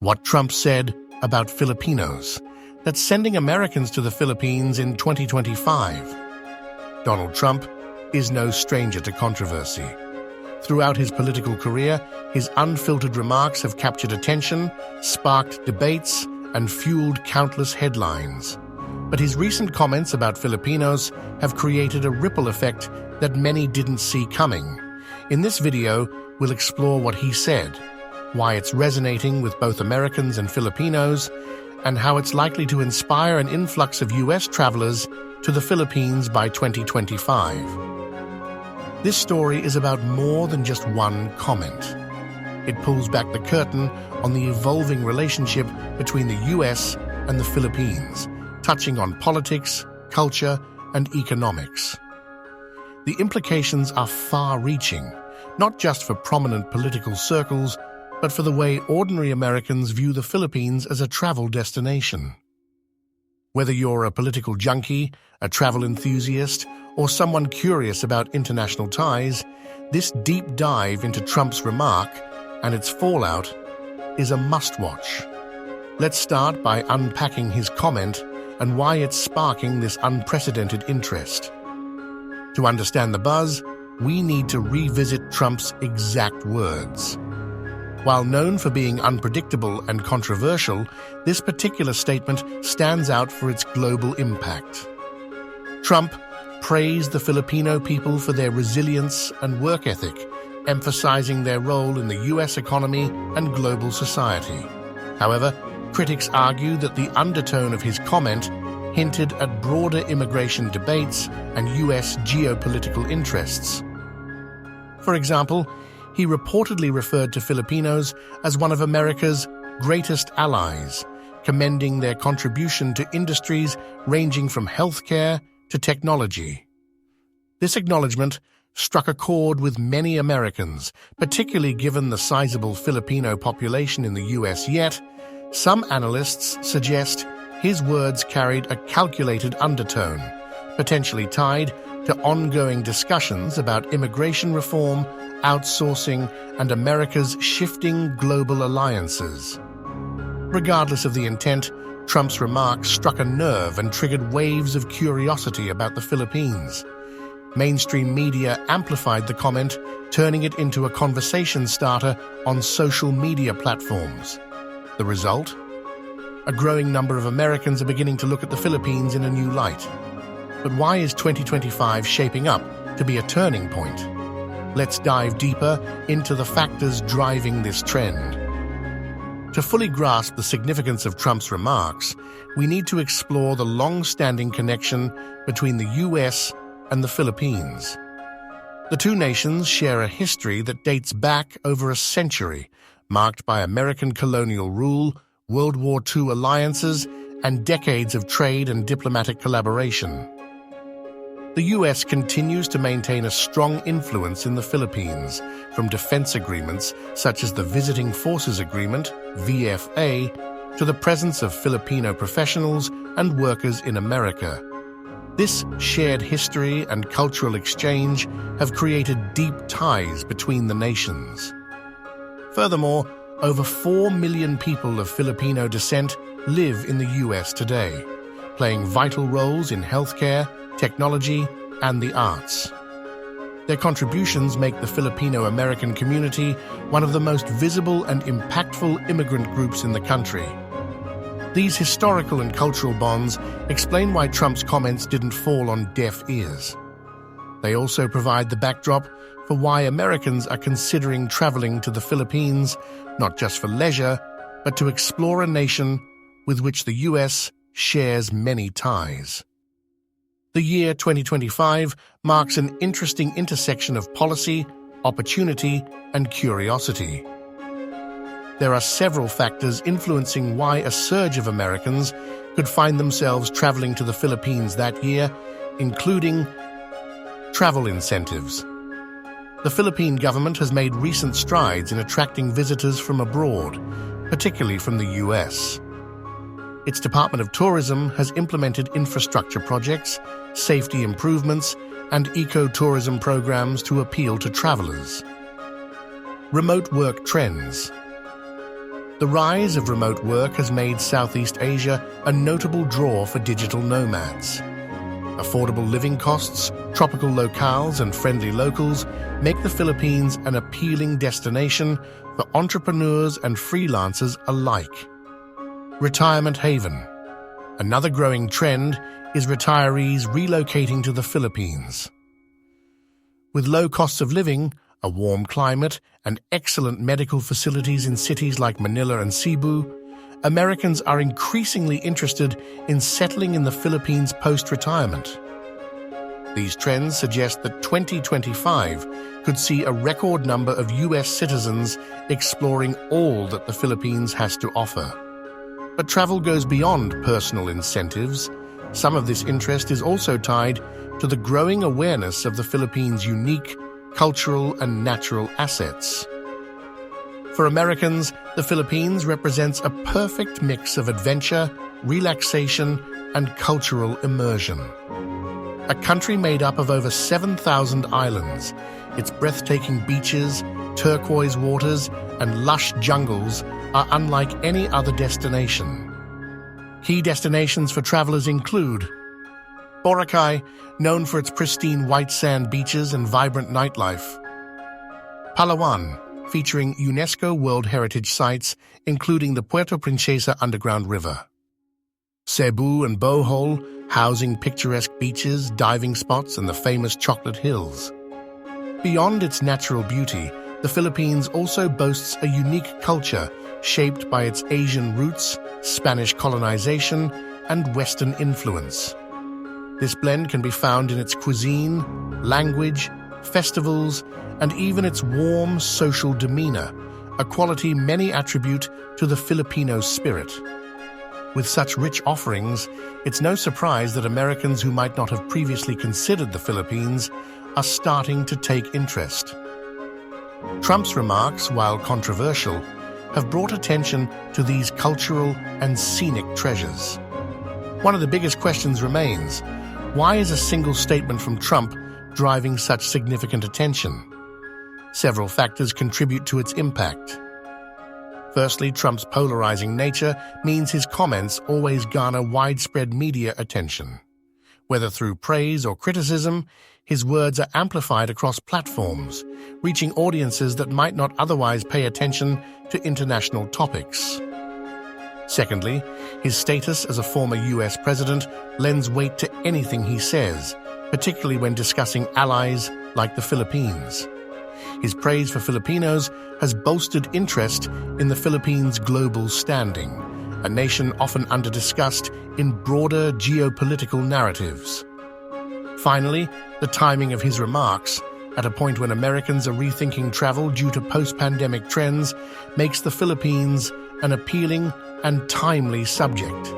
What Trump said about Filipinos that's sending Americans to the Philippines in 2025. Donald Trump is no stranger to controversy. Throughout his political career, his unfiltered remarks have captured attention, sparked debates, and fueled countless headlines. But his recent comments about Filipinos have created a ripple effect that many didn't see coming. In this video, we'll explore what he said, why it's resonating with both Americans and Filipinos, and how it's likely to inspire an influx of U.S. travelers to the Philippines by 2025. This story is about more than just one comment. It pulls back the curtain on the evolving relationship between the U.S. and the Philippines, touching on politics, culture, and economics. The implications are far-reaching, not just for prominent political circles, but for the way ordinary Americans view the Philippines as a travel destination. Whether you're a political junkie, a travel enthusiast, or someone curious about international ties, this deep dive into Trump's remark and its fallout is a must-watch. Let's start by unpacking his comment and why it's sparking this unprecedented interest. To understand the buzz, we need to revisit Trump's exact words. While known for being unpredictable and controversial, this particular statement stands out for its global impact. Trump praised the Filipino people for their resilience and work ethic, emphasizing their role in the U.S. economy and global society. However, critics argue that the undertone of his comment hinted at broader immigration debates and U.S. geopolitical interests. For example, he reportedly referred to Filipinos as one of America's greatest allies, commending their contribution to industries ranging from healthcare to technology. This acknowledgement struck a chord with many Americans, particularly given the sizable Filipino population in the U.S. Yet, some analysts suggest his words carried a calculated undertone, potentially tied to ongoing discussions about immigration reform, outsourcing, and America's shifting global alliances. Regardless of the intent, Trump's remarks struck a nerve and triggered waves of curiosity about the Philippines. Mainstream media amplified the comment, turning it into a conversation starter on social media platforms. The result? A growing number of Americans are beginning to look at the Philippines in a new light. But why is 2025 shaping up to be a turning point? Let's dive deeper into the factors driving this trend. To fully grasp the significance of Trump's remarks, we need to explore the long-standing connection between the U.S. and the Philippines. The two nations share a history that dates back over a century, marked by American colonial rule, World War II alliances, and decades of trade and diplomatic collaboration. The U.S. continues to maintain a strong influence in the Philippines, from defense agreements such as the Visiting Forces Agreement, VFA, to the presence of Filipino professionals and workers in America. This shared history and cultural exchange have created deep ties between the nations. Furthermore, over 4 million people of Filipino descent live in the U.S. today, playing vital roles in healthcare, technology, and the arts. Their contributions make the Filipino-American community one of the most visible and impactful immigrant groups in the country. These historical and cultural bonds explain why Trump's comments didn't fall on deaf ears. They also provide the backdrop for why Americans are considering traveling to the Philippines, not just for leisure, but to explore a nation with which the U.S. shares many ties. The year 2025 marks an interesting intersection of policy, opportunity, and curiosity. There are several factors influencing why a surge of Americans could find themselves traveling to the Philippines that year, including travel incentives. The Philippine government has made recent strides in attracting visitors from abroad, particularly from the U.S. Its Department of Tourism has implemented infrastructure projects, safety improvements, and eco-tourism programs to appeal to travelers. Remote work trends. The rise of remote work has made Southeast Asia a notable draw for digital nomads. Affordable living costs, tropical locales, and friendly locals make the Philippines an appealing destination for entrepreneurs and freelancers alike. Retirement haven. Another growing trend is retirees relocating to the Philippines. With low costs of living, a warm climate, and excellent medical facilities in cities like Manila and Cebu, Americans are increasingly interested in settling in the Philippines post-retirement. These trends suggest that 2025 could see a record number of U.S. citizens exploring all that the Philippines has to offer. But travel goes beyond personal incentives. Some of this interest is also tied to the growing awareness of the Philippines' unique cultural and natural assets. For Americans, the Philippines represents a perfect mix of adventure, relaxation, and cultural immersion. A country made up of over 7,000 islands, its breathtaking beaches, turquoise waters, and lush jungles are unlike any other destination. Key destinations for travelers include Boracay, known for its pristine white sand beaches and vibrant nightlife. Palawan, featuring UNESCO World Heritage Sites, including the Puerto Princesa Underground River. Cebu and Bohol, housing picturesque beaches, diving spots, and the famous Chocolate Hills. Beyond its natural beauty, the Philippines also boasts a unique culture shaped by its Asian roots, Spanish colonization, and Western influence. This blend can be found in its cuisine, language, festivals, and even its warm social demeanor, a quality many attribute to the Filipino spirit. With such rich offerings, it's no surprise that Americans who might not have previously considered the Philippines are starting to take interest. Trump's remarks, while controversial, have brought attention to these cultural and scenic treasures. One of the biggest questions remains: why is a single statement from Trump driving such significant attention? Several factors contribute to its impact. Firstly, Trump's polarizing nature means his comments always garner widespread media attention. Whether through praise or criticism, his words are amplified across platforms, reaching audiences that might not otherwise pay attention to international topics. Secondly, his status as a former U.S. president lends weight to anything he says, particularly when discussing allies like the Philippines. His praise for Filipinos has bolstered interest in the Philippines' global standing, a nation often under-discussed in broader geopolitical narratives. Finally, the timing of his remarks, at a point when Americans are rethinking travel due to post-pandemic trends, makes the Philippines an appealing and timely subject.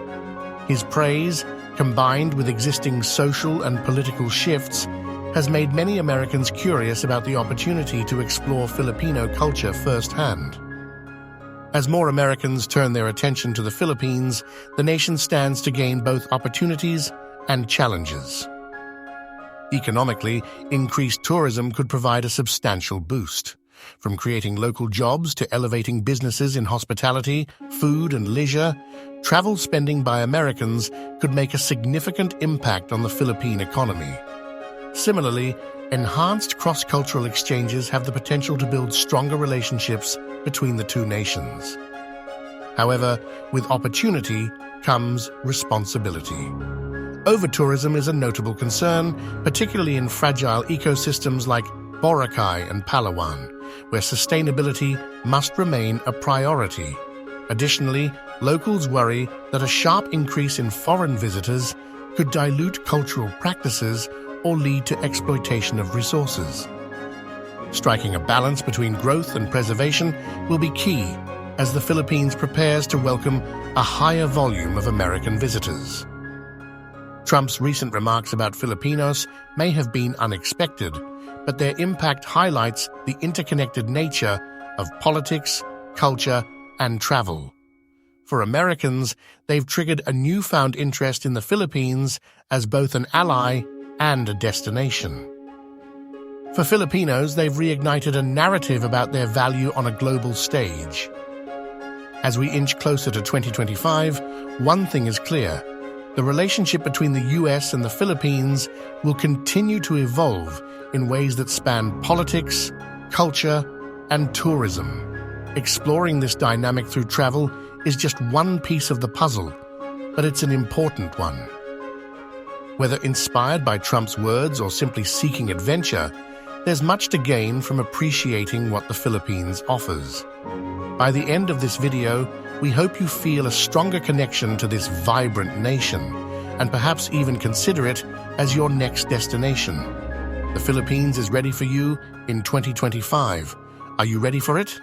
His praise, combined with existing social and political shifts, has made many Americans curious about the opportunity to explore Filipino culture firsthand. As more Americans turn their attention to the Philippines, the nation stands to gain both opportunities and challenges. Economically, increased tourism could provide a substantial boost. From creating local jobs to elevating businesses in hospitality, food, and leisure, travel spending by Americans could make a significant impact on the Philippine economy. Similarly, enhanced cross-cultural exchanges have the potential to build stronger relationships between the two nations. However, with opportunity comes responsibility. Over-tourism is a notable concern, particularly in fragile ecosystems like Boracay and Palawan, where sustainability must remain a priority. Additionally, locals worry that a sharp increase in foreign visitors could dilute cultural practices or lead to exploitation of resources. Striking a balance between growth and preservation will be key as the Philippines prepares to welcome a higher volume of American visitors. Trump's recent remarks about Filipinos may have been unexpected, but their impact highlights the interconnected nature of politics, culture, and travel. For Americans, they've triggered a newfound interest in the Philippines as both an ally and a destination. For Filipinos, they've reignited a narrative about their value on a global stage. As we inch closer to 2025, one thing is clear. The relationship between the U.S. and the Philippines will continue to evolve in ways that span politics, culture, and tourism. Exploring this dynamic through travel is just one piece of the puzzle, but it's an important one. Whether inspired by Trump's words or simply seeking adventure, there's much to gain from appreciating what the Philippines offers. By the end of this video, we hope you feel a stronger connection to this vibrant nation, and perhaps even consider it as your next destination. The Philippines is ready for you in 2025. Are you ready for it?